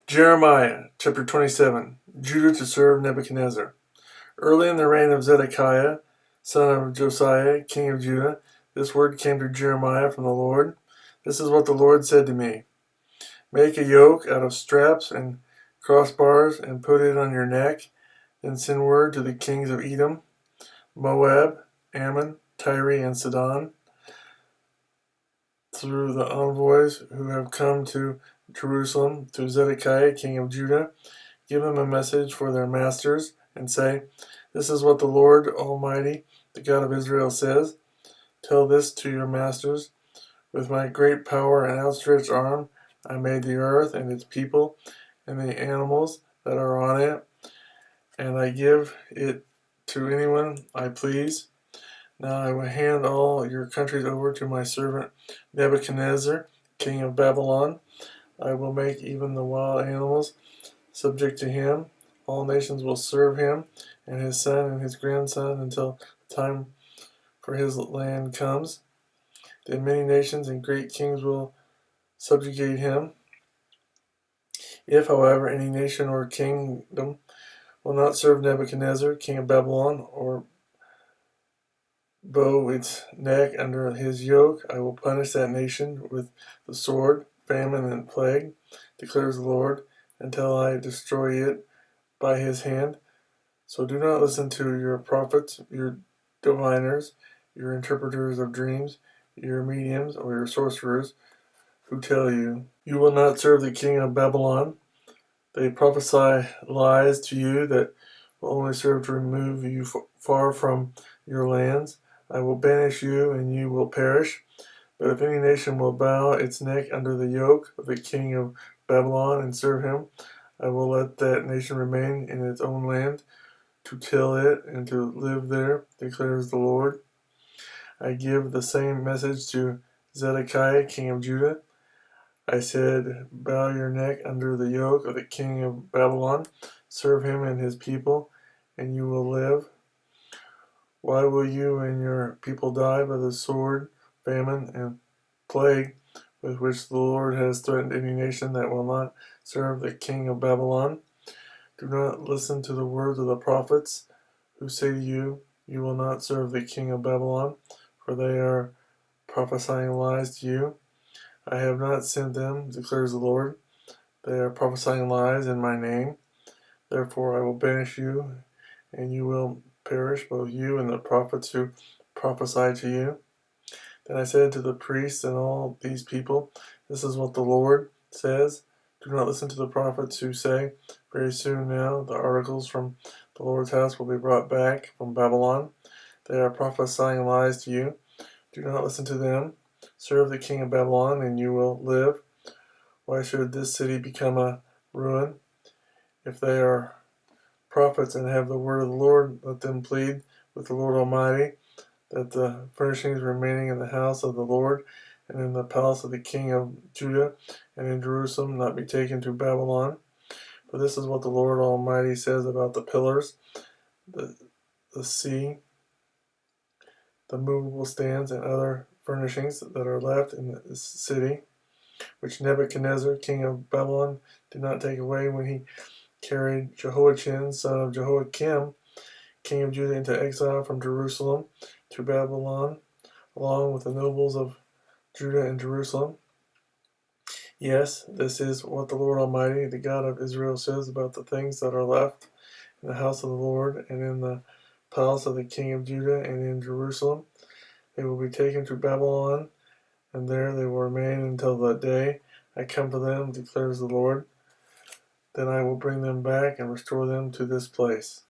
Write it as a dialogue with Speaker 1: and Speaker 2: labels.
Speaker 1: Jeremiah chapter 27. Judah to serve Nebuchadnezzar. Early in the reign of Zedekiah, son of Josiah, king of Judah, this word came to Jeremiah from the Lord. This is what the Lord said to me. Make a yoke out of straps and crossbars and put it on your neck. Then send word to the kings of Edom, Moab, Ammon, Tyre and Sidon, through the envoys who have come to Jerusalem, to Zedekiah, king of Judah. Give them a message for their masters, and say, This is what the Lord Almighty, the God of Israel, says. Tell this to your masters. With my great power and outstretched arm, I made the earth and its people and the animals that are on it, and I give it to anyone I please. Now I will hand all your countries over to my servant Nebuchadnezzar, king of Babylon. I will make even the wild animals subject to him. All nations will serve him and his son and his grandson until the time for his land comes. Then many nations and great kings will subjugate him. If, however, any nation or kingdom will not serve Nebuchadnezzar, king of Babylon, or bow its neck under his yoke, I will punish that nation with the sword, famine, and plague, declares the Lord, until I destroy it by his hand. So do not listen to your prophets, your diviners, your interpreters of dreams, your mediums, or your sorcerers, who tell you, You will not serve the king of Babylon. They prophesy lies to you that will only serve to remove you far from your lands. I will banish you, and you will perish. But if any nation will bow its neck under the yoke of the king of Babylon and serve him, I will let that nation remain in its own land, to till it and to live there, declares the Lord. I give the same message to Zedekiah, king of Judah. I said, Bow your neck under the yoke of the king of Babylon, serve him and his people, and you will live. Why will you and your people die by the sword, famine, and plague with which the Lord has threatened any nation that will not serve the king of Babylon? Do not listen to the words of the prophets who say to you, You will not serve the king of Babylon, for they are prophesying lies to you. I have not sent them, declares the Lord. They are prophesying lies in my name. Therefore I will banish you, and you will perish, both you and the prophets who prophesy to you. Then I said to the priests and all these people, This is what the Lord says. Do not listen to the prophets who say, Very soon now the articles from the Lord's house will be brought back from Babylon. They are prophesying lies to you. Do not listen to them. Serve the king of Babylon, and you will live. Why should this city become a ruin? If they are prophets and have the word of the Lord, let them plead with the Lord Almighty that the furnishings remaining in the house of the Lord and in the palace of the king of Judah and in Jerusalem not be taken to Babylon. For this is what the Lord Almighty says about the pillars, the sea, the movable stands, and other furnishings that are left in this city, which Nebuchadnezzar, king of Babylon, did not take away when he carried Jehoiachin, son of Jehoiakim, king of Judah, into exile from Jerusalem to Babylon, along with the nobles of Judah and Jerusalem. Yes, this is what the Lord Almighty, the God of Israel, says about the things that are left in the house of the Lord and in the palace of the king of Judah and in Jerusalem. They will be taken to Babylon, and there they will remain until the day I come for them, declares the Lord. Then I will bring them back and restore them to this place.